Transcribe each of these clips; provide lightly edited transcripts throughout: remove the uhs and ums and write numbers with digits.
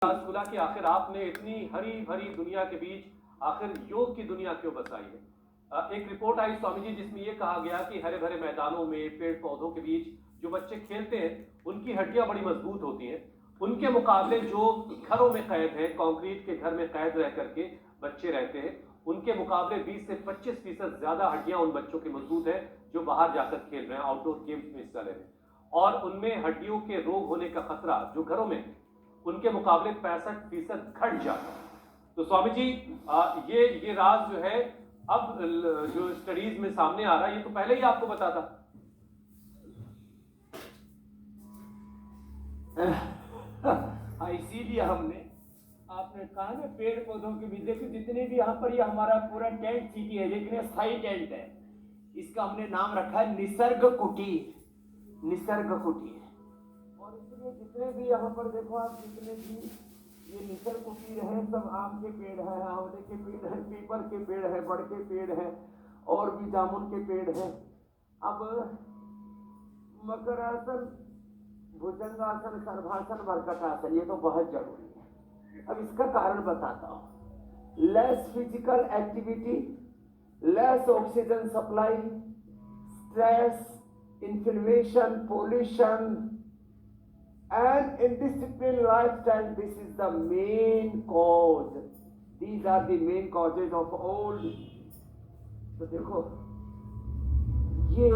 खुला कि आखिर आपने इतनी हरी भरी दुनिया के बीच आखिर योग की दुनिया क्यों बसाई है। एक रिपोर्ट आई स्वामी जी जिसमें यह कहा गया कि हरे भरे मैदानों में पेड़ पौधों के बीच जो बच्चे खेलते हैं उनकी हड्डियां बड़ी मजबूत होती हैं, उनके मुकाबले जो घरों में कैद है, कंक्रीट के घर में कैद रह करके बच्चे रहते हैं, उनके मुकाबले 20 से 25% ज्यादा हड्डियां उन बच्चों की मजबूत है जो बाहर जाकर खेल रहे हैं, आउटडोर गेम्स में हिस्सा ले रहे हैं। और उनमें हड्डियों के रोग होने का खतरा जो घरों में उनके मुकाबले 65% घट जाता है। तो स्वामी जी ये राज जो है अब जो स्टडीज में सामने आ रहा है, ये तो पहले ही आपको बता था। इसीलिए हमने आपने कहा ना पेड़ पौधों के बीच देखो जितने भी यहाँ पर ये हमारा पूरा टेंट सिटी है, लेकिन स्थायी टेंट है, इसका हमने नाम रखा है निसर्ग कुटीर। निसर्ग कुटीर। और इसलिए जितने भी यहाँ पर देखो आप, जितने भी ये निसर्ग कुटीर है सब आम के पेड़ है, आंवले के पेड़ है, पीपल के पेड़ है, बड़ के पेड़ है और भी जामुन के पेड़ है। अब मकरासन, भुजंगासन, सर्वासन, मर्कटासन, ये तो बहुत जरूरी है। अब इसका कारण बताता हूँ। Less physical activity, less oxygen supply, stress, inflammation, pollution and indisciplined lifestyle, this is the main cause. These are the main causes of old. तो देखो ये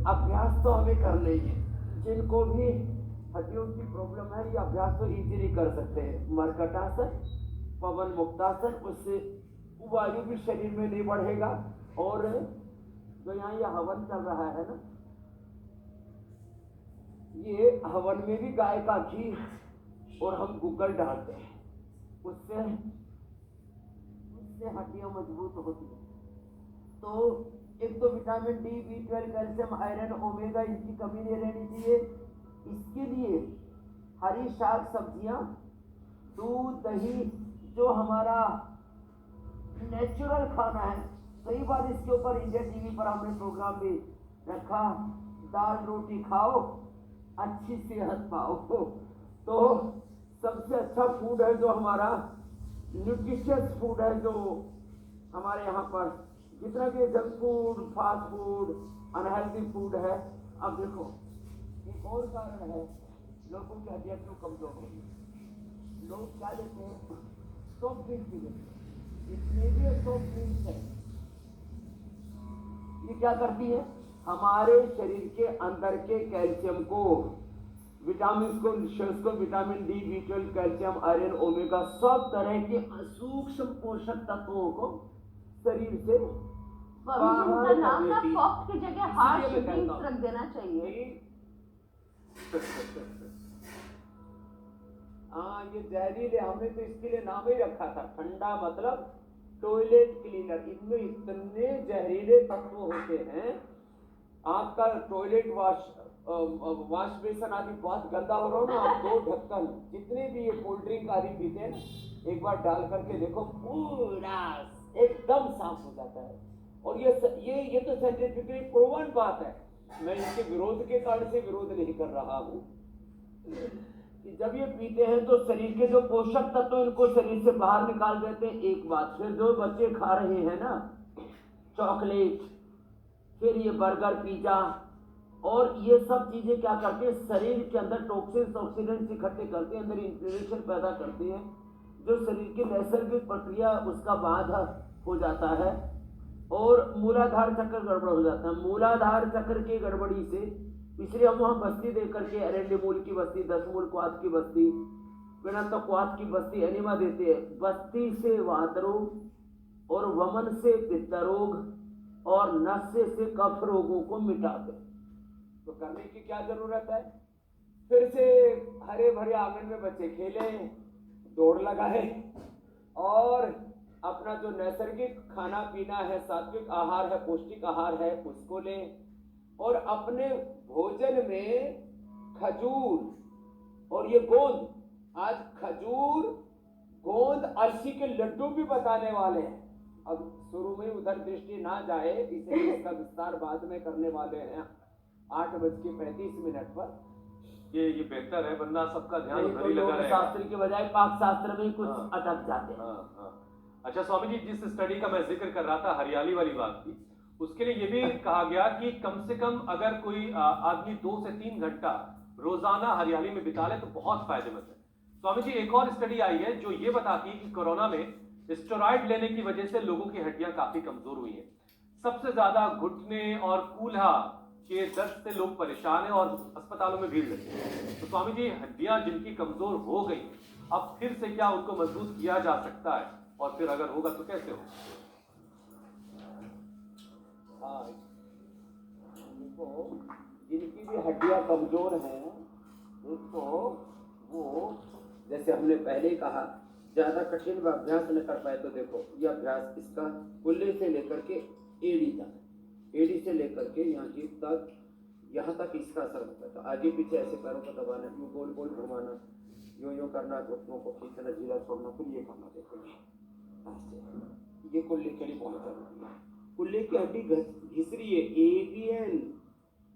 अभ्यास तो हमें करना ही है। जिनको भी हड्डियों की प्रॉब्लम है ये अभ्यास तो इजीली कर सकते हैं। मर्कटासन, पवन मुक्तासन, उससे वायु भी शरीर में नहीं बढ़ेगा। और जो यहाँ ये हवन चल रहा है ना, ये हवन में भी गाय का घी और हम गुग्गल डालते हैं, उससे हड्डियां मजबूत होती है। तो एक तो vitamin D, B12, calcium, iron, omega, इनकी कमी नहीं रहनी चाहिए। इसके लिए हरी शाक सब्जियां, दूध, दही, जो हमारा नेचुरल खाना है। कई बार इसके ऊपर इंडियन टीवी पर हमने प्रोग्राम भी रखा, दाल रोटी खाओ अच्छी सेहत पाओ। तो सबसे अच्छा फूड है जो हमारा न्यूट्रिशियस फूड है, जो हमारे यहाँ पर जितना भी junk food, fast food, unhealthy food है। अब देखो एक और कारण है लोगों की हड्डियां क्यों कमजोर होगी। लोग क्या लेते हैं, सॉफ्ट ड्रिंक पी लेते हैं। जितने भी सॉफ्ट ड्रिंक्स है ये क्या करती है, हमारे शरीर के अंदर के कैल्शियम को, विटामिन को, vitamin D, B12, calcium, iron, omega, सब तरह के सूक्ष्म पोषक तत्वों को शरीर से बाहर नाम ना सॉफ्ट की जगह हार्ड ड्रिंक्स रख देना चाहिए। हाँ, ये जहरीले, हमने तो इसके लिए नाम ही रखा था ठंडा, मतलब टॉयलेट क्लीनर। इनमें इतने जहरीले तत्व होते हैं, आपका टॉयलेट वॉश बेसन आदि बहुत गंदा हो रहा हो ना, आप 2 ढक्कन जितने भी ये कोल्ड ड्रिंक आदि पीते हैं एक बार डाल करके देखो, पूरा एकदम साफ हो जाता है। और ये तो साइंटिफिकली प्रूवन बात है। मैं इसके विरोध के कारण से विरोध नहीं कर रहा हूँ कि जब ये पीते हैं तो शरीर के जो पोषक तत्व इनको शरीर से बाहर निकाल देते हैं, एक बात। फिर जो बच्चे खा रहे हैं ना चॉकलेट, फिर ये बर्गर, पिज्जा और ये सब चीजें क्या करते हैं, शरीर के अंदर टॉक्सिन्स, ऑक्सीडेंट्स इकट्ठे करते हैं, अंदर इन्फ्लेमेशन पैदा करते हैं, जो शरीर की नैसर्गिक प्रक्रिया उसका बाधा हो जाता है और मूलाधार चक्र गड़बड़ हो जाता है। मूलाधार चक्र की गड़बड़ी से इसलिए हम वहाँ बस्ती दे करके एरेंडी मूल की बस्ती, 10 मूल क्वाथ की बस्ती, पिणत क्वाथ की बस्ती, एनिमा देते हैं। बस्ती से वात रोग और वमन से पित्त रोग और नशे से कफ रोगों को मिटाते। तो करने की क्या जरूरत है, फिर से हरे भरे आंगन में बच्चे खेले, दौड़ लगाए और अपना जो नैसर्गिक खाना पीना है, सात्विक आहार है, पौष्टिक आहार है, उसको लें। और अपने भोजन में खजूर और ये गोंद, आज खजूर, गोंद, अरसी के लड्डू भी बताने वाले हैं। अब शुरू में उधर दृष्टि ना जाए, इसलिए इसका विस्तार बाद में करने वाले हैं 8:35 पर। ये बेहतर है, वरना सबका ध्यान नहीं उधर तो ही लगा योग रहेगा। शास्त्र की बजाय पाक शास्त्र में कुछ हाँ। अटक जाते हैं। हाँ। अच्छा स्वामी जी, जिस स्टडी का मैं जिक्र कर रहा था, हरियाली वाली बात की, उसके लिए ये भी कहा गया कि कम से कम अगर कोई आदमी 2 से 3 घंटा रोजाना हरियाली में बिता ले तो बहुत फायदेमंद है। स्वामी जी, एक और स्टडी आई है जो ये बताती है कि कोरोना में स्टेरॉइड लेने की वजह से लोगों की हड्डियां काफी कमजोर हुई हैं। सबसे ज्यादा घुटने और कूल्हा के दर्द से लोग परेशान हैं और अस्पतालों में भीड़ लगी है। तो स्वामी जी, हड्डियां जिनकी कमजोर हो गई, अब फिर से क्या उनको मजबूत किया जा सकता है, और फिर अगर होगा तो कैसे होगा? हाँ, देखो जिनकी भी हड्डियां कमजोर हैं, तो वो जैसे हमने पहले ही कहा, ज्यादा कठिन अभ्यास न कर पाए तो देखो ये अभ्यास इसका कुल्ले से लेकर के एड़ी तक, एड़ी से लेकर के यहाँ तक इसका असर होता है। तो आगे पीछे ऐसे पैरों को दबाना, यूं गोल गोल घुमाना, यूं करना, घुटनों को खींचना, ढीला छोड़ना, फिर ये करना। देखो ये कुल्ले के लिए बहुत जरूरी है। कुल्ले की हड्डी घिस रही है,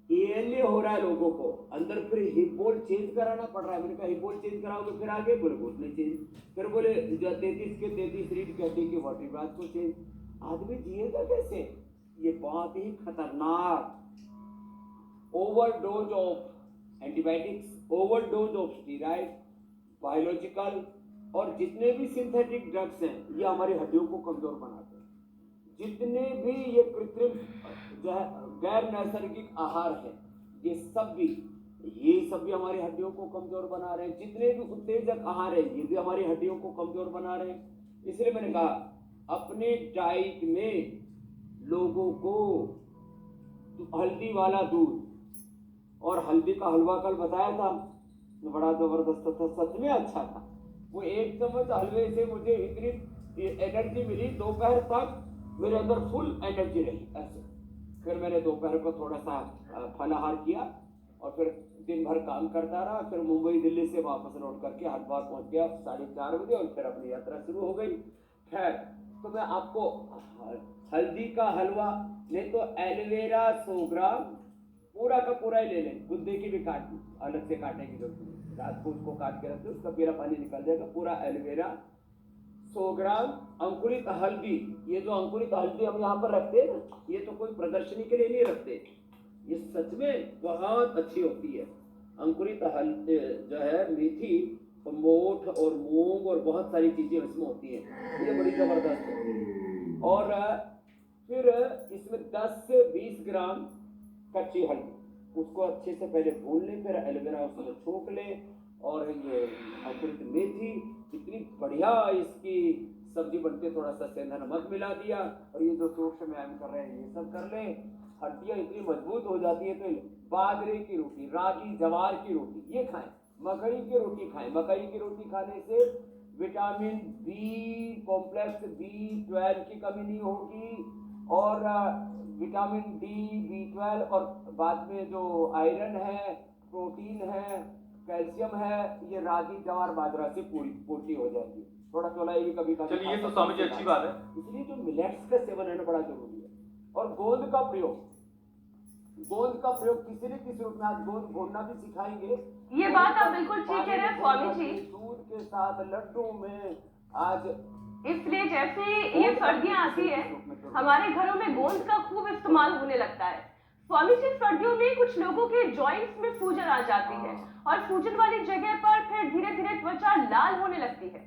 एएलए हो रहा है लोगों को अंदर, फिर हिप बोल्ट चेंज कराना पड़ रहा है। मैंने कहा हिप बोल्ट चेंज कराओगे, फिर आगे बोले घुटने चेंज, फिर बोले 33 के 33 रीढ़ की हड्डी की वर्टिब्रास को चेंज। आदमी जिएगा कैसे? ये बहुत ही खतरनाक overdose of antibiotics, overdose of steroid, biological और जितने भी सिंथेटिक ड्रग्स हैं, ये हमारी हड्डियों को कमजोर बनाते हैं। जितने भी ये कृत्रिम जो है गैर नैसर्गिक आहार है, ये सब भी हमारी हड्डियों को कमजोर बना रहे हैं। जितने भी उत्तेजक आहार है, ये भी हमारी हड्डियों को कमजोर बना रहे हैं। इसलिए मैंने कहा अपने डाइट में लोगों को हल्दी वाला दूध और हल्दी का हलवा कल बताया था, बड़ा जबरदस्त था, सच में अच्छा था। वो एक चम्मच हलवे से मुझे इतनी एनर्जी मिली, दोपहर तक मेरे अंदर फुल एनर्जी रही ऐसे। फिर मैंने दोपहर को थोड़ा सा फलाहार किया और फिर दिन भर काम करता रहा। फिर मुंबई दिल्ली से वापस लौट करके हरिद्वार पहुंच गया 4:30 बजे और फिर अपनी यात्रा शुरू हो गई। खैर, तो मैं आपको हल्दी का हलवा नहीं तो एलोवेरा 100 ग्राम पूरा का पूरा ही ले लें, गुद्दे की भी काट अलग से काटने की जरूरत नहीं, रात को उसको काट के रखते, उसका पीला पानी निकल जाएगा। पूरा एलोवेरा 100 ग्राम, अंकुरित हल्दी, ये जो अंकुरित हल्दी हम यहाँ पर रखते हैं ना, ये तो कोई प्रदर्शनी के लिए नहीं रखते, ये सच में बहुत अच्छी होती है। अंकुरित हल्दी जो है, मेथी और मोठ और मूंग और बहुत सारी चीजें इसमें होती हैं, ये बड़ी जबरदस्त है। और फिर इसमें 10 से 20 ग्राम कच्ची हल्दी, उसको अच्छे से पहले भून लें, फिर एलोवेरा उसमें छोंक लें, और ये अंकुरित मेथी, इतनी बढ़िया इसकी सब्जी बनती है। थोड़ा सा सेंधा नमक मिला दिया और ये जो सूक्ष्म व्यायाम कर रहे हैं ये सब कर लें, हड्डियां इतनी मजबूत हो जाती है। तो बाजरे की रोटी, रागी जवार की रोटी ये खाएं, मकई की रोटी खाएं। मकई की रोटी खाने से विटामिन बी कॉम्प्लेक्स, B12 की कमी नहीं होगी, और विटामिन डी, B12 और बाद में जो आयरन है, प्रोटीन है, कैल्शियम है, ये रागी जवार बाजरा से पूर्ति हो जाएगी। थोड़ा थोड़ा ये भी कभी कभी। चलिए, ये तो स्वामी जी अच्छी बात है। इसलिए जो मिलेट्स का सेवन है ना बड़ा जरूरी है। और गोंद का प्रयोग किसी न किसी रूप में, आज गोंद भूनना भी सिखाएंगे। ये बात आप बिल्कुल ठीक कह रहे हैं स्वामी जी। दूध के साथ लड्डू में आज, इसलिए जैसे ये सर्दियां आती है, हमारे घरों में गोंद का खूब इस्तेमाल होने लगता है। स्वामी जी, सर्दियों में कुछ लोगों के जॉइंट्स में सूजन आ जाती है और सूजन वाली जगह पर फिर धीरे धीरे त्वचा लाल होने लगती है,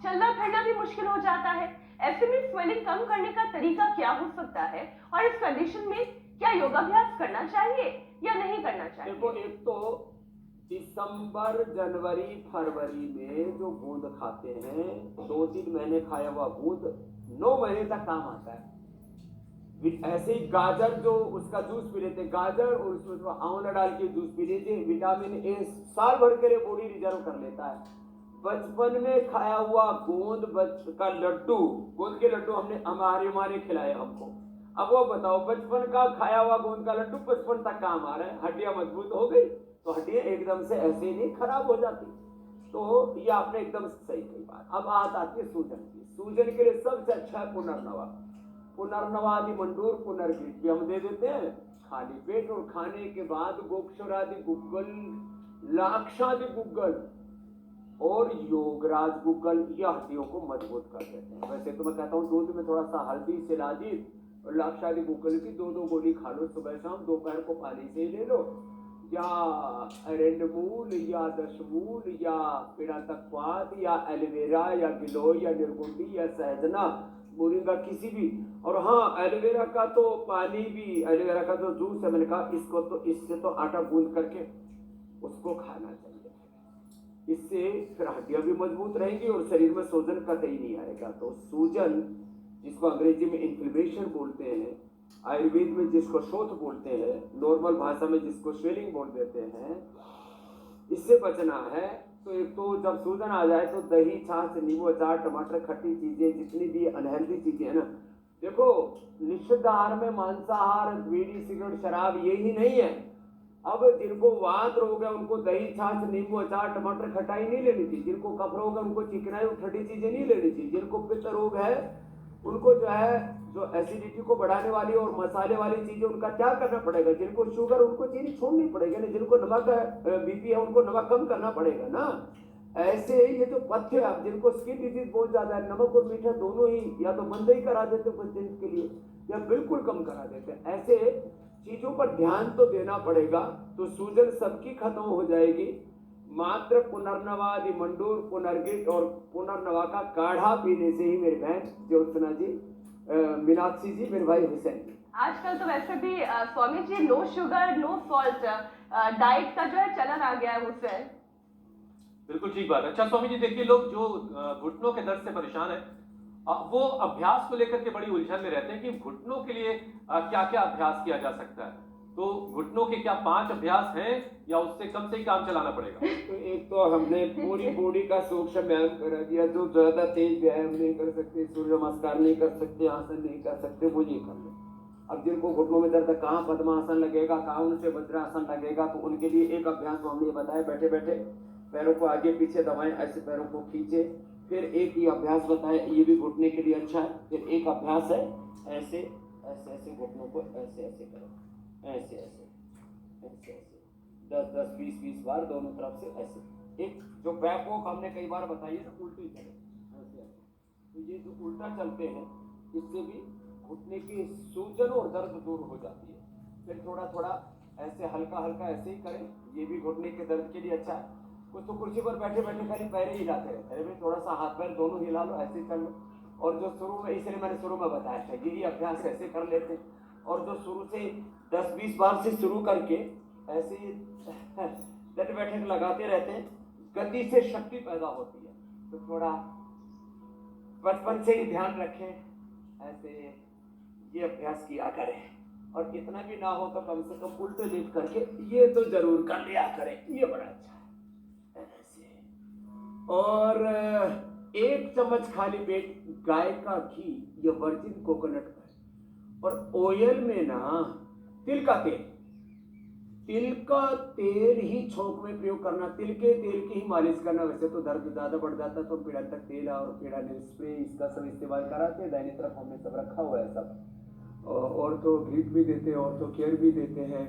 चलना फिरना भी मुश्किल हो जाता है। ऐसे में स्वेलिंग कम करने का तरीका क्या हो सकता है, और इस कंडीशन में क्या योगाभ्यास करना चाहिए या नहीं करना चाहिए? देखो, एक तो दिसंबर, जनवरी, फरवरी में जो बूंद खाते हैं, 2-3 महीने खाया हुआ बूंद 9 महीने तक काम आता है। ऐसे ही गाजर, जो उसका जूस पी लेते, गाजर और उसमें आंवला डाल के जूस पी लीजिए, विटामिन ए साल भर के लिए बॉडी रिजर्व कर लेता है। बचपन में खाया हुआ गोंद का लड्डू, गोंद के लड्डू हमारे माँ खिलाए हमको। अब वो बताओ, बचपन का खाया हुआ गोंद का लड्डू 55 तक काम आ रहा है, हड्डियां मजबूत हो गई, तो हड्डियां एकदम से ऐसे ही नहीं खराब हो जाती। तो ये आपने एकदम सही कही बात। अब बात आती है सूजन की। सूजन के लिए सबसे अच्छा है पुनर्नवा, पुनर्नवादि मंडूर, पुनर्गीत भी हम दे देते हैं खाली पेट, और खाने के बाद गोक्षर आदि गुग्गल लाक्षादि गुग्गल और योगराज गुग्गल ये हड्डियों को मजबूत कर देते हैं। वैसे तो मैं कहता हूँ दूध में थोड़ा सा हल्दी, शिलाजीत और लाक्षादि गुग्गल की 2-2 गोली खा लो सुबह शाम, दोपहर को पानी से ही ले लो, या एरेंडमूल या दशमूल या पीड़ातकवात या एलोवेरा या गिलोय या निर्गुंडी या सहजना मोरिंगा किसी भी। और हाँ, एलोवेरा का तो पानी भी, एलोवेरा का जो जूस है मैंने कहा इसको तो इससे तो आटा गूंद करके उसको खाना चाहिए। इससे फिर हड्डियां भी मजबूत रहेंगी और शरीर में सूजन कतई नहीं आएगा। तो सूजन जिसको अंग्रेजी में इन्फ्लेमेशन बोलते हैं, आयुर्वेद में जिसको शोथ बोलते हैं, नॉर्मल भाषा में जिसको स्वेलिंग बोल देते हैं, इससे बचना है। तो एक तो जब सूजन आ जाए तो दही, छाछ, नींबू, अचार, टमाटर, खट्टी चीजें जितनी भी अनहेल्दी चीजें है ना, देखो निषिद्ध आहार में मांसाहार, बीड़ी, सिगरेट, शराब यही नहीं है। अब जिनको वात रोग है उनको दही, छाछ, नींबू, अचार, टमाटर, खटाई नहीं लेनी चाहिए। जिनको कफ रोग है उनको चिकनाई और ठंडी चीजें नहीं लेनी चाहिए। जिनको पित्त रोग है उनको जो है जो एसिडिटी को बढ़ाने वाली और मसाले वाली चीजें उनका त्याग करना पड़ेगा। जिनको शुगर उनको चीनी छोड़नी पड़ेगी ना। जिनको नमक बीपी है उनको नमक कम करना पड़ेगा ना। ऐसे ये जो पथ्य है, जिनको स्किन डिजीज बहुत ज्यादा है, नमक और मीठा दोनों ही या तो बंद ही करा देते कुछ दिन के लिए या बिल्कुल कम करा देते। ऐसे चीजों पर ध्यान तो देना पड़ेगा। तो सूजन सबकी खत्म हो जाएगी। मात्र पुनर्नवादि मंडूर, पुनर्गिट और पुनर्नवा का काढ़ा पीने से ही मेरी बहन ज्योत्सना जी, मीनाक्षी जी, मेरे भाई हुसैन जी। आजकल तो वैसे भी Swami ji no sugar no salt diet का जो है चलन आ गया है उससे। बिल्कुल ठीक बात है। अच्छा स्वामी जी, देखिए लोग जो घुटनों के दर्द से परेशान है वो अभ्यास को लेकर के बड़ी उलझन में रहते हैं कि घुटनों के लिए क्या क्या अभ्यास किया जा सकता है। तो घुटनों के क्या 5 अभ्यास हैं या उससे कम से ही काम चलाना पड़ेगा? तो एक तो हमने पूरी बॉडी का सूक्ष्म व्यायाम करा दिया। जो ज्यादा तेज व्यायाम नहीं कर सकते, सूर्य नमस्कार नहीं कर सकते, आसन नहीं कर सकते, वो ये कर ले। अब जिनको घुटनों में दर्द, कहाँ पद्मासन लगेगा, कहाँ उनसे वज्रासन लगेगा, तो उनके लिए एक अभ्यास तो हमने बताया, बैठे बैठे पैरों को आगे पीछे दबाएं, ऐसे पैरों को खींचे। फिर एक ये अभ्यास बताया, ये भी घुटने के लिए अच्छा है। फिर एक अभ्यास है ऐसे ऐसे ऐसे घुटनों को ऐसे ऐसे करो, ऐसे ऐसे ऐसे ऐसे 10-10, 20-20 बार दोनों तरफ से ऐसे। एक जो बैक वॉक हमने कई बार बताई है ना, उल्टी चले ऐसे ऐसे। तो ये जो उल्टा चलते हैं इससे भी घुटने की सूजन और दर्द दूर हो जाती है। फिर थोड़ा थोड़ा ऐसे हल्का हल्का ऐसे ही करें, ये भी घुटने के दर्द के लिए अच्छा है। कुछ तो कुर्सी पर बैठे बैठे खाली पैर ही हिलाते रहते हैं, थोड़ा सा हाथ पैर दोनों हिला लो, ऐसे कर लो। और जो शुरू में, इसलिए मैंने शुरू में बताया था, यही अभ्यास ऐसे कर लेते हैं। और जो शुरू से 10-20 बार से शुरू करके ऐसे ही डट बैठक लगाते रहते हैं, गति से शक्ति पैदा होती है। तो थोड़ा बचपन से ही ध्यान रखें, ऐसे ये अभ्यास किया करें। और इतना भी ना हो तो कम से कम उल्टे लेट करके ये तो जरूर कर लिया करें, ये बड़ा अच्छा है ऐसे। और 1 चम्मच खाली पेट गाय का घी या वर्जिन कोकोनट का, और ऑयल में ना तिल का तेल ही छोंक में प्रयोग करना। तिल के तेल की ही मालिश करना। वैसे तो दर्द ज्यादा बढ़ जाता तो पीड़ा तक तेल और पीड़ा स्प्रे इसका सब इस्तेमाल कराते हैं। दाहिनी तरफ हमने सब रखा हुआ है सब। और तो ग्रीट भी देते हैं, और तो केयर भी देते हैं,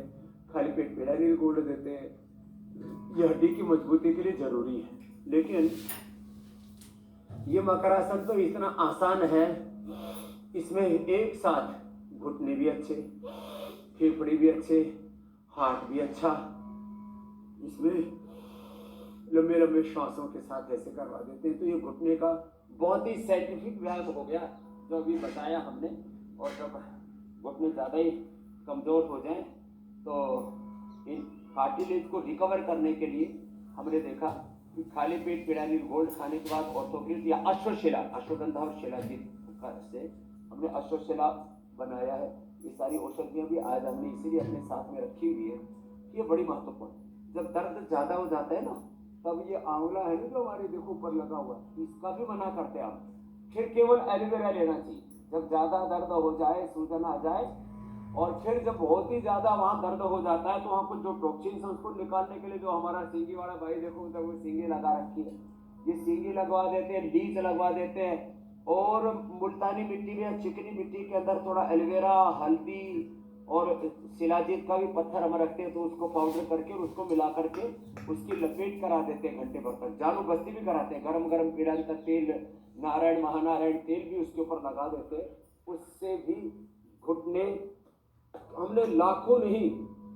खाली पेट पीड़ा नील गोल्ड देते हैं। ये हड्डी की मजबूती के लिए जरूरी है। लेकिन ये मकरासन तो इतना आसान है, इसमें एक साथ घुटने भी अच्छे, फेफड़े भी अच्छे, हार्ट भी अच्छा, इसमें लंबे लंबे श्वासों के साथ ऐसे करवा देते हैं। तो ये घुटने का बहुत ही साइंटिफिक व्यायाम हो गया जो अभी बताया हमने। और जब घुटने ज़्यादा ही कमज़ोर हो जाएं तो इन कार्टिलेज को रिकवर करने के लिए हमने देखा कि खाली पेट पिरानिल गोल्ड खाने के बाद ऑर्थोग्रिड या अश्वशिला, अश्वगंधा और शिलाजीत से हमने अश्वशिला बनाया है। ये सारी औषधियाँ भी आज हमने इसीलिए अपने साथ में रखी हुई है। ये बड़ी महत्वपूर्ण। जब दर्द ज़्यादा हो जाता है ना, तब ये आंवला है ना जो हमारे देखो ऊपर लगा हुआ, इसका भी मना करते हैं हम। फिर केवल एलोवेरा लेना चाहिए जब ज़्यादा दर्द हो जाए, सूजन आ जाए। और फिर जब बहुत ही ज़्यादा वहाँ दर्द हो जाता है तो वहाँ कुछ जो टॉक्सिन्स है उसको निकालने के लिए जो हमारा सींगी वाला भाई देखो तब वो सींगी लगा रखी है, ये सींगी लगवा देते हैं, लीच लगवा देते हैं। और मुल्तानी मिट्टी में, चिकनी मिट्टी के अंदर थोड़ा एलोवेरा, हल्दी और शिलाजीत का भी पत्थर हम रखते हैं तो उसको पाउडर करके और उसको मिला करके उसकी लपेट करा देते हैं घंटे भर तक। जानो बस्ती भी कराते हैं, गरम गरम पीड़न का तेल, नारायण महानारायण तेल भी उसके ऊपर लगा देते हैं। उससे भी घुटने, हमने लाखों नहीं,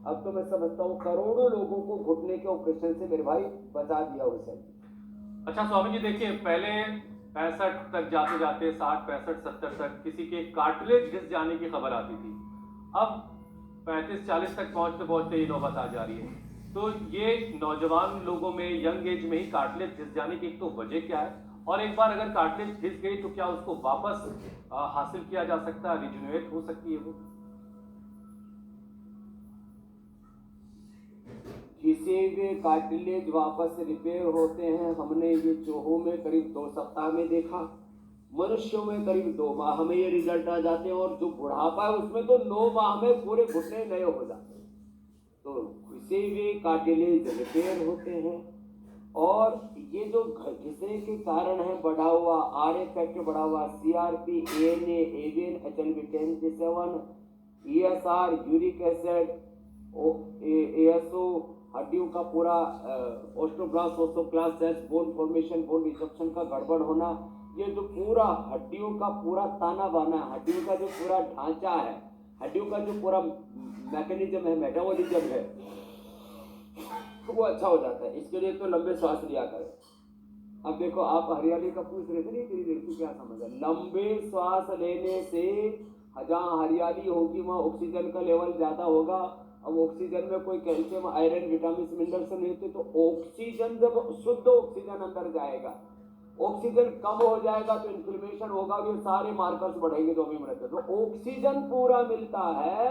अब तो मैं समझता हूँ करोड़ों लोगों को घुटने के ऑपरेशन से मेरे भाई बचा दिया उसे। अच्छा स्वामी जी देखिए, पहले 65 तक जाते जाते 60, 65, 70 तक किसी के कार्टिलेज घिस जाने की खबर आती थी। अब 35, 40 तक पहुंचते पहुंचते ये नौबत आ जा रही है। तो ये नौजवान लोगों में यंग एज में ही कार्टिलेज घिस जाने की एक तो वजह क्या है, और एक बार अगर कार्टिलेज घिस गई तो क्या उसको वापस हासिल किया जा सकता है, रिजुनेट हो सकती है वो? घिसे हुए कार्टिलेज वापस रिपेयर होते हैं, हमने ये चूहों में करीब 2 सप्ताह में देखा, मनुष्यों में करीब 2 माह में ये रिजल्ट आ जाते हैं, और जो बुढ़ापा है उसमें तो 9 माह में पूरे घुटने नए हो जाते हैं। तो घिसे हुए कार्टिलेज रिपेयर होते हैं। और ये जो घिसने के कारण है बढ़ा हुआ आरए फैक्टर, बढ़ा हुआ CRP, ANA, avian, HLV-10-7, ESR, uric acid, ASO, हड्डियों का पूरा ओस्टोब्लास्ट, ओस्टोक्लास्ट, बोन फॉर्मेशन, बोन रिसेप्शन का गड़बड़ होना, ये जो पूरा हड्डियों का पूरा ताना बाना, हड्डियों का जो पूरा ढांचा है, हड्डियों का जो पूरा मैकेनिज्म है, मेटाबॉलिज्म है, वो अच्छा हो जाता है। इसके लिए तो लंबे श्वास लिया करें। अब देखो, आप हरियाली का पूछ रहे थे नहीं, तेरी लड़की क्या समझ है? लंबे श्वास लेने से जहाँ हरियाली होगी वहाँ ऑक्सीजन का लेवल ज्यादा होगा। अब ऑक्सीजन में कोई कैल्शियम, आयरन, विटामिन, मिनरल्स नहीं होते, तो ऑक्सीजन जब शुद्ध ऑक्सीजन अंदर जाएगा, ऑक्सीजन कम हो जाएगा तो इन्फ्लेमेशन होगा, ये सारे मार्कर्स बढ़ेंगे जो भी मिलते। तो ऑक्सीजन पूरा मिलता है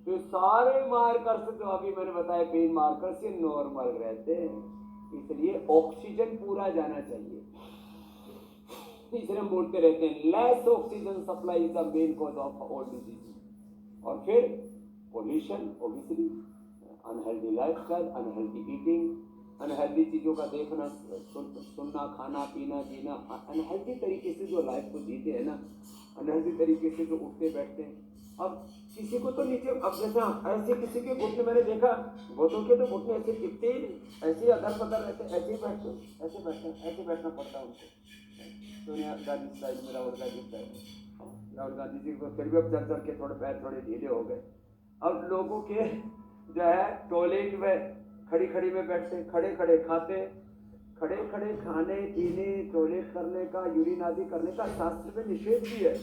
तो सारे मार्कर्स जो अभी मैंने बताया, पेन मार्कर्स, ये नॉर्मल रहते हैं। इसलिए ऑक्सीजन पूरा जाना चाहिए। तीसरे हम बोलते रहते हैं less oxygen supply is the main cause of all disease. और फिर pollution, obesity, unhealthy lifestyle, unhealthy eating, unhealthy चीजों का देखना, सुनना, खाना, पीना, जीना, अनहेल्दी तरीके से जो लाइफ को जीते हैं ना, अनहेल्दी तरीके से जो उठते बैठते हैं। अब किसी को तो नीचे, अब जैसा ऐसे किसी के घुटने मैंने देखा, घुटनों के तो घुटने ऐसे टिकते ही, ऐसे अदर पदर रहते, ऐसे ही बैठते, ऐसे बैठना, ऐसे बैठना पड़ता है उनको। सोनिया गांधी स्टाइल में, राहुल गांधी स्टाइल, राहुल गांधी जी को फिर भी अब चल चल के थोड़े पैर थोड़े ढीले हो गए। अब लोगों के जो है टॉयलेट में खड़ी खड़ी में बैठते, खड़े खड़े खाते, खड़े खड़े खाने पीने, टॉयलेट करने का, यूरिन आदि करने का शास्त्र में निषेध भी है।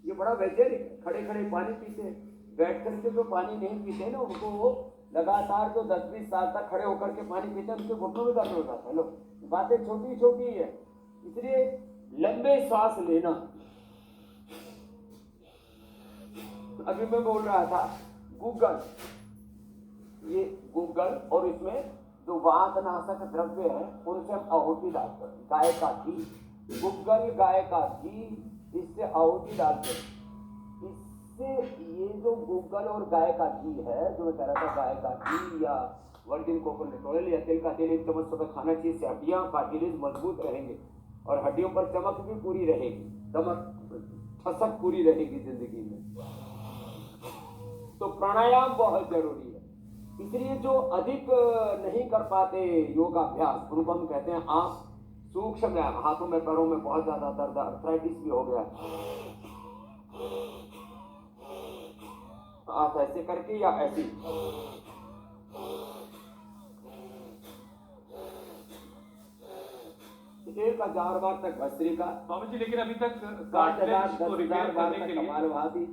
ये बड़ा वैज्ञानिक है। खड़े खड़े पानी पीते हैं, बैठ करके जो पानी नहीं पीते ना, उनको वो लगातार जो 10-20 साल तक खड़े होकर के पानी पीते हैं, उनके घुटनों में दर्द हो जाता है। लो, बातें छोटी छोटी है। इसलिए लंबे सांस लेना। अभी मैं बोल रहा था गूगल, ये गूगल, और इसमें जो वातनाशक द्रव्य है उनसे हम आहुति डालते हैं। गाय का घी, गूगल गाय का घी, इससे आहुति डालते हैं। इससे ये जो गूगल और गाय का घी है, जो मैं कह रहा था, गाय का घी या वर्जिन कोकोनट ऑयल या तिल का तेल 1 चम्मच सुबह खाना चाहिए। से हड्डियां, कार्टिलेज मजबूत रहेंगे और हड्डियों पर चमक भी पूरी रहेगी, चमक ठसक पूरी रहेगी जिंदगी में। तो प्राणायाम बहुत जरूरी है। इसलिए जो अधिक नहीं कर पाते योगाभ्यास, उनको हम कहते हैं आप सूक्ष्म व्यायाम। हाथों में, पैरों में बहुत ज्यादा दर्द, अर्थराइटिस भी हो गया, आप ऐसे करके या ऐसी, एक 1000 बार तक भस्त्रिका। स्वामी जी लेकिन अभी तक 5000, को 10,000 रिपेयर बार करने तक के लिए कपालभाति,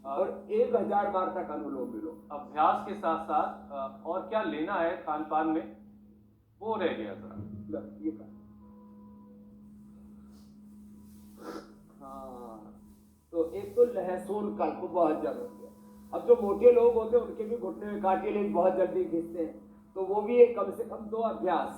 और 1000 बार तक अनुलोम विलोम। अभ्यास के साथ साथ और क्या लेना है खान पान में, वो रह गया जरा। ये का हाँ, तो एक तो लहसुन का बहुत जरूरी है। अब जो मोटे लोग होते हैं उनके भी घुटने में कार्टिलेज बहुत जल्दी खींचते हैं, तो वो भी एक कम से कम 2 अभ्यास,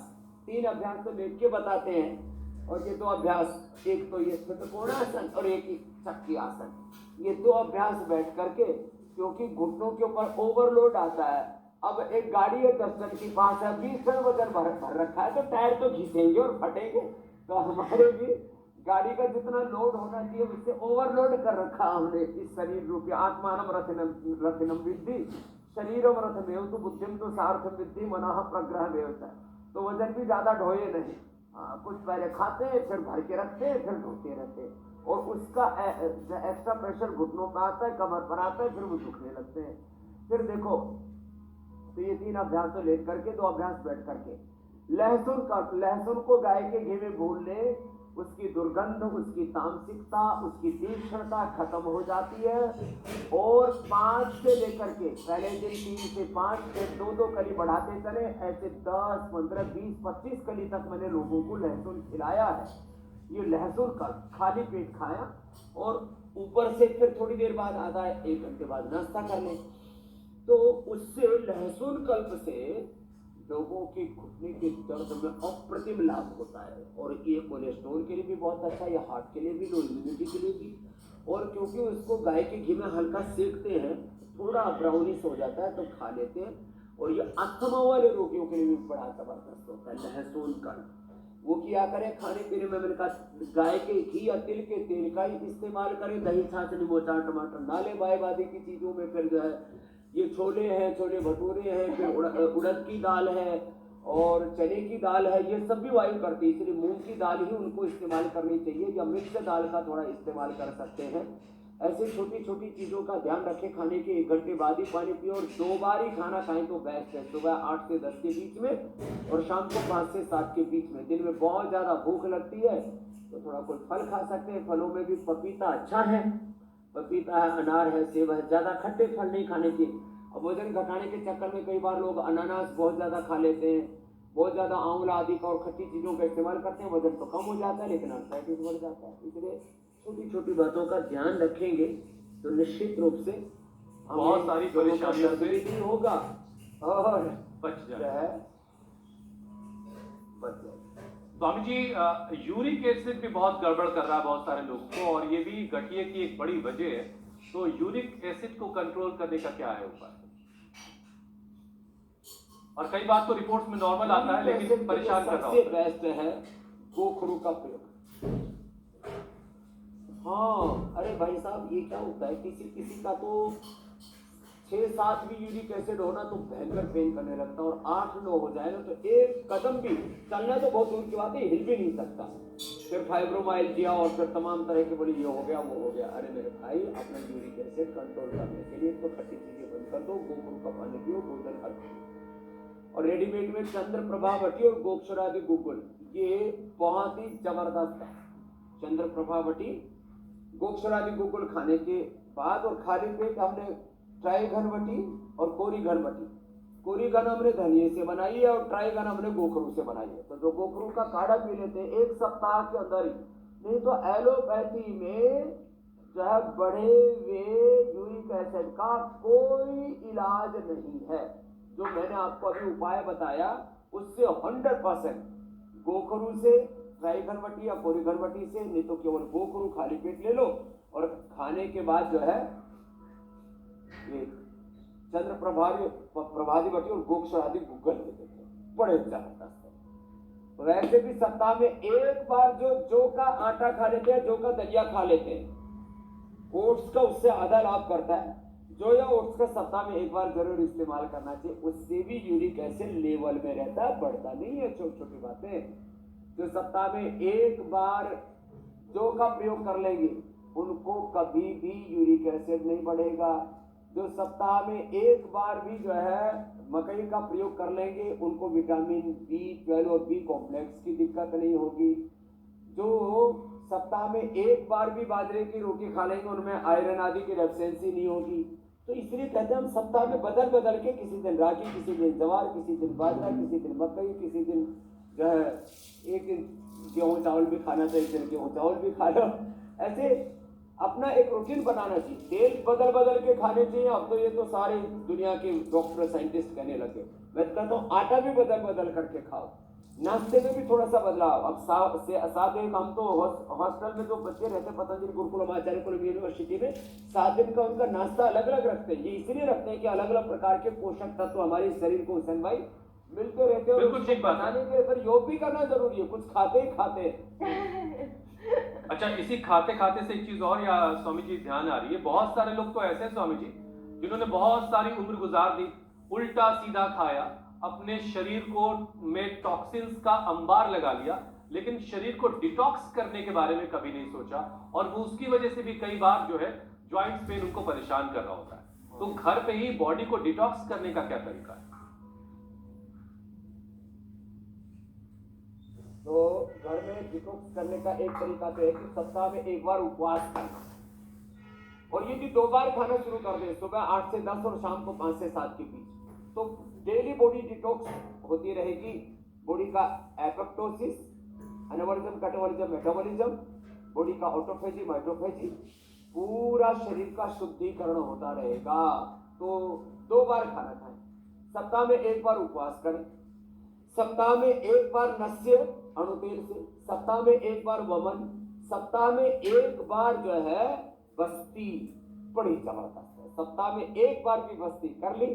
3 अभ्यास तो लेट के बताते हैं। और ये 2 अभ्यास, एक तो ये त्रिकोणासन और एक चक्की आसन, ये 2 अभ्यास बैठ करके, क्योंकि घुटनों के ऊपर ओवरलोड आता है। अब एक गाड़ी है 10 टन की, 5 है, 20 टन वजन भर रखा है, तो टायर तो घिसेंगे और फटेंगे। तो हमारे भी गाड़ी का जितना लोड होना चाहिए उससे ओवरलोड कर रखा हमने इस शरीर रूपी आत्मानम रथिनम विद्धि शरीरम रथमेव तो बुद्धिम तो सार्थम विद्धि मनः प्रग्रह व्यवसाय। तो वजन भी ज्यादा ढोए नहीं, कुछ पहले खाते फिर भर के रखते फिर ढोते रहते, और उसका एक्स्ट्रा प्रेशर घुटनों पर आता है, कमर पर आता है, फिर वो दुखने लगते हैं। फिर देखो, तो ये 3 अभ्यास तो लेट करके, 2 अभ्यास बैठ करके। लहसुन को गाय के घी में भून ले, उसकी दुर्गंध, उसकी तामसिकता, उसकी तीक्ष्णता खत्म हो जाती है। और 5 से लेकर के पहले दिन 3 से 5, फिर 2-2 कली बढ़ाते चले, ऐसे 10, 15, 20, 25 कली तक मैंने लोगों को लहसुन खिलाया है। ये लहसुन का खाली पेट खाया, और ऊपर से फिर थोड़ी देर बाद आधा 1 घंटे बाद नाश्ता कर ले। तो उससे लहसुन कल्प से लोगों की घुटने के दर्द में अप्रतिम लाभ होता है, और ये कोलेस्ट्रॉल के लिए भी बहुत अच्छा है, ये हार्ट के लिए भी, लो इम्यूनिटी के लिए भी। और क्योंकि उसको गाय के घी में हल्का सेकते हैं, थोड़ा ब्राउनिश हो जाता है तो खा लेते हैं। और ये अस्थमा वाले रोगियों के लिए भी बड़ा जबरदस्त होता है लहसुन का। वो किया करें खाने पीने में, मैंने कहा गाय के घी या तिल के तेल का ही इस्तेमाल करें, दही छाछ नींबू अचार टमाटर ना ले बादी की चीजों में। फिर जो है ये छोले हैं, छोले भटूरे हैं, फिर उड़द की दाल है और चने की दाल है, ये सब भी वायु करती है, इसलिए मूंग की दाल ही उनको इस्तेमाल करनी चाहिए, या मिक्स दाल का थोड़ा इस्तेमाल कर सकते हैं। ऐसे छोटी छोटी चीज़ों का ध्यान रखें। खाने के 1 घंटे बाद ही पानी पिए, और 2 बार ही खाना खाएं तो बेस्ट है, सुबह 8 से 10 के बीच में और शाम को 5 से 7 के बीच में। दिन में बहुत ज़्यादा भूख लगती है तो थोड़ा कोई फल खा सकते हैं। फलों में भी पपीता अच्छा है, पपीता है, अनार है, सेब है। ज़्यादा खट्टे फल नहीं खाने चाहिए। अब वजन घटाने के चक्कर में कई बार लोग अनानास बहुत ज़्यादा खा लेते हैं, बहुत ज़्यादा आंवला आदि का और खट्टी चीज़ों का इस्तेमाल करते हैं, वजन तो कम हो जाता है लेकिन आर्थराइटिस बढ़ जाता है। इसलिए छोटी छोटी बातों का ध्यान रखेंगे तो निश्चित रूप से बहुत सारी परेशानियों से नहीं होगा और बच जाए। जाए। स्वामी जी, यूरिक एसिड भी बहुत गड़बड़ कर रहा है बहुत सारे लोगों को, और ये भी गठिए की एक बड़ी वजह है। तो यूरिक एसिड को कंट्रोल करने का क्या है उपाय? और कई बार तो रिपोर्ट्स में नॉर्मल आता है लेकिन परेशान कर रहा होता है। सबसे बेस्ट है गोखरू का प्रयोग। हाँ, अरे भाई साहब, ये क्या होता है, किसी का तो 6-7 भी यूरिक एसिड होना तो भयंकर पेन करने लगता है, और 8-9 हो जाए ना तो एक कदम भी चलना तो बहुत दूर की बात है, हिल भी नहीं सकता। फिर फाइब्रोमाइल्जिया और फिर तमाम तरह के बोले ये हो गया वो हो गया। अरे मेरे भाई, अपना यूरिक एसिड कंट्रोल करने के लिए तो खट्टी चीजें बंद कर दो, गोखरू का पानी पियो, भोजन कर। और रेडीमेड में चंद्र प्रभावटी और गोक्षरादि गुगुल, ये बहुत ही जबरदस्त है। चंद्र प्रभावटी गोक्षरादि गुगुल खाने के बाद और खाली पेट हमने ट्राई घनवटी और कोरी घनवटी, कोरी घन हमने धनिये से बनाई है और ट्राई घन हमने गोखरू से बनाई है। तो जो गोखरू का काढ़ा पी लेते हैं 1 सप्ताह के अंदर ही, नहीं तो एलोपैथी में जो है बढ़े हुए यूरिक एसिड का कोई इलाज नहीं है। जो मैंने आपको अभी उपाय बताया उससे 100% गोखरू से, ट्राई घनवटी या कोरी घनवटी से, नहीं तो केवल गोखरू खाली पेट ले लो, और खाने के बाद जो है ये चंद्र प्रभावटी और गोक्षरादि गुगल लेते थे, बड़े जबरदस्त है। वैसे भी सप्ताह में 1 बार जो का आटा खा लेते हैं, जो का दलिया खा लेते हैं, ओट्स का उससे आधा लाभ करता है। जो या ओट्स का सप्ताह में 1 बार जरूर इस्तेमाल करना चाहिए, उससे भी यूरिक एसिड लेवल में रहता है, बढ़ता नहीं है। छोटी छोटी बातें जो सप्ताह में 1 बार जो का प्रयोग कर लेंगे उनको कभी भी यूरिक एसिड नहीं बढ़ेगा। जो सप्ताह में 1 बार भी जो है मकई का प्रयोग कर लेंगे उनको विटामिन B12 और B कॉम्प्लेक्स की दिक्कत नहीं होगी। जो सप्ताह में 1 बार भी बाजरे की रोटी खा लेंगे उनमें आयरन आदि की डेफिशिएंसी नहीं होगी। तो इसलिए कहते हैं हम सप्ताह में बदल बदल के, किसी दिन रागी, किसी दिन जवार, किसी दिन बाजरा, किसी दिन मकई, किसी दिन जो है एक दिन गेहूँ चावल भी खाना चाहिए, एक दिन गेहूँ चावल भी खा लो। ऐसे अपना एक रूटीन बनाना चाहिए। तेल बदल बदल के खाने चाहिए। अब तो ये तो सारे दुनिया के डॉक्टर साइंटिस्ट कहने लगे। मैं कहता हूँ आटा भी बदल बदल करके खाओ, नाश्ते में भी थोड़ा सा बदलाव। अब साथ एक हम तो हॉस्टल में जो बच्चे रहते हैं पतंजलि गुरुकुलम आचार्य कुलम यूनिवर्सिटी में, 7 दिन का उनका नाश्ता अलग अलग रखते हैं। ये इसलिए रखते हैं कि अलग अलग प्रकार के पोषक तत्व हमारे शरीर को हुसैन भाई मिलते रहते हैं। बिल्कुल ठीक बात है। बनाने के लिए योग भी करना जरूरी है, कुछ खाते ही खाते हैं। अच्छा, इसी खाते खाते से एक चीज और या स्वामी जी ध्यान आ रही है, बहुत सारे लोग तो ऐसे हैं स्वामी जी जिन्होंने बहुत सारी उम्र गुजार दी, उल्टा सीधा खाया, अपने शरीर को में टॉक्सिन्स का अंबार लगा लिया, लेकिन शरीर को डिटॉक्स करने के बारे में कभी नहीं सोचा, और वो उसकी वजह से भी कई बार जो है जॉइंट्स पेन उनको परेशान कर रहा होता है। तो घर पे ही बॉडी को डिटॉक्स करने का क्या तरीका है? तो घर में डिटॉक्स करने का एक तरीका तो है कि सप्ताह में एक बार उपवास करना, और यदि 2 बार खाना शुरू कर दे, सुबह 8 से 10 और शाम को 5 से 7 के बीच, तो डेली बॉडी डिटॉक्स होती रहेगी। बॉडी का apoptosis, anabolism, catabolism, metabolism, body का ऑटोफेजी, माइटोफेजी, पूरा शरीर का शुद्धिकरण होता रहेगा। तो 2 बार खाना खाएं, सप्ताह में 1 बार उपवास करें, सप्ताह में 1 बार नस्य अणुतेल से, सप्ताह में 1 बार वमन, सप्ताह में 1 बार जो है बस्ती, बड़ी जबरदस्त है। सप्ताह में 1 बार भी बस्ती कर ली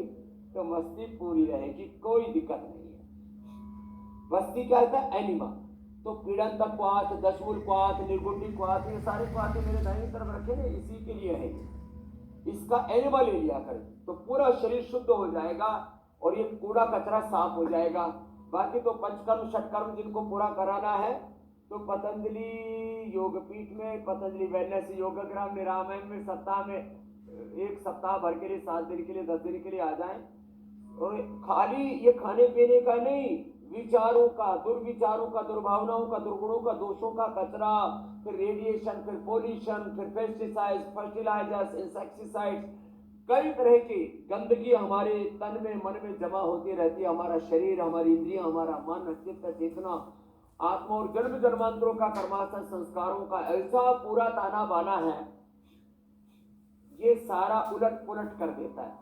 तो मस्ती पूरी रहेगी, कोई दिक्कत नहीं है। बस्ती क्या होता है? एनिमा। तो पीड़न तक क्वाथ, दशमूल क्वाथ, निर्गुंडी क्वाथ, ये सारे क्वाथ मेरे दाहिनी तरफ रखे ना, इसी के लिए है। इसका एनिमा ले लिया करें तो पूरा शरीर शुद्ध हो जाएगा और ये कूड़ा कचरा साफ हो जाएगा। बाकी तो पंचकर्म षटकर्म जिनको पूरा कराना है तो पतंजलि योगपीठ में, पतंजलि वेलनेस योगग्राम में, रामायण में सप्ताह में 1 सप्ताह भर के लिए, 7 दिन के लिए, 10 दिन के लिए आ जाएं। और खाली ये खाने पीने का नहीं, विचारों का, दुर्विचारों का, दुर्भावनाओं का, दुर्गुणों का, दोषों का कचरा, फिर रेडिएशन, फिर पोल्यूशन, फिर पेस्टिसाइड्स, फर्टिलाइजर्स, इंसेक्टिसाइड्स, कई तरह की गंदगी हमारे तन में, मन में जमा होती रहती है। हमारा शरीर, हमारी इंद्रियां, हमारा मन, चित्त, चेतना, आत्मा और जन्म जन्मांतरों का कर्माशय संस्कारों का ऐसा पूरा ताना बाना है, ये सारा उलट पुलट कर देता है।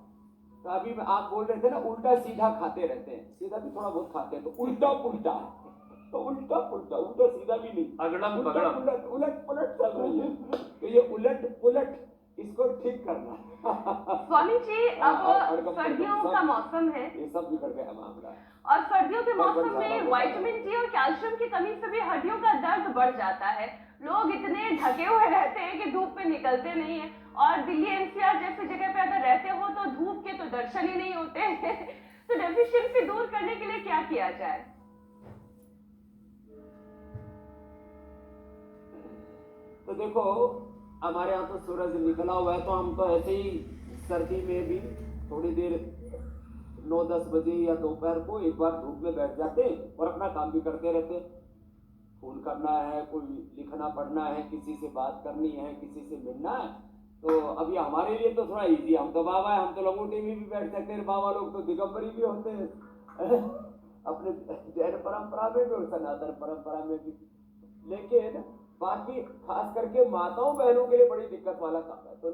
तो अभी आप बोल रहे थे ना उल्टा सीधा खाते रहते हैं, सीधा भी थोड़ा बहुत खाते हैं, तो उल्टा पुल्टा, तो उल्टा पुल्टा, उल्टा सीधा भी नहीं, अगड़म उल्टा पगड़म। पुलट, उलट पुलट चल रही है। तो ये उलट पुलट, इसको ठीक करना। स्वामी जी, अब सर्दियों का मौसम है, ये सब बिगड़ गया मामला। और सर्दियों के मौसम में विटामिन डी और कैल्शियम की कमी से भी हड्डियों का दर्द बढ़ जाता है। लोग इतने ढके हुए रहते हैं कि धूप में निकलते नहीं है, और दिल्ली एनसीआर जैसी जगह पे अगर रहते हो तो धूप के तो दर्शन ही नहीं होते हैं। तो डेफिशिएंसी दूर करने के लिए क्या किया जाए? तो देखो, हमारे यहाँ तो सूरज निकला हुआ है, तो हम तो ऐसे ही सर्दी में भी थोड़ी देर 9-10 बजे या दोपहर को एक बार धूप में बैठ जाते और अपना काम भी करते रहते। फोन करना है, कोई लिखना पढ़ना है, किसी से बात करनी है, किसी से मिलना है, तो अभी हमारे लिए तो थोड़ा इजी, हम तो बाबा है, हम तो लंगोटी में भी बैठ सकते हैं, बाबा लोग तो दिगंबरी भी होते हैं अपने जैन परंपरा में भी और सनातन परंपरा में भी। लेकिन बाकी खास करके माताओं बहनों के लिए बड़ी दिक्कत वाला काम है। तो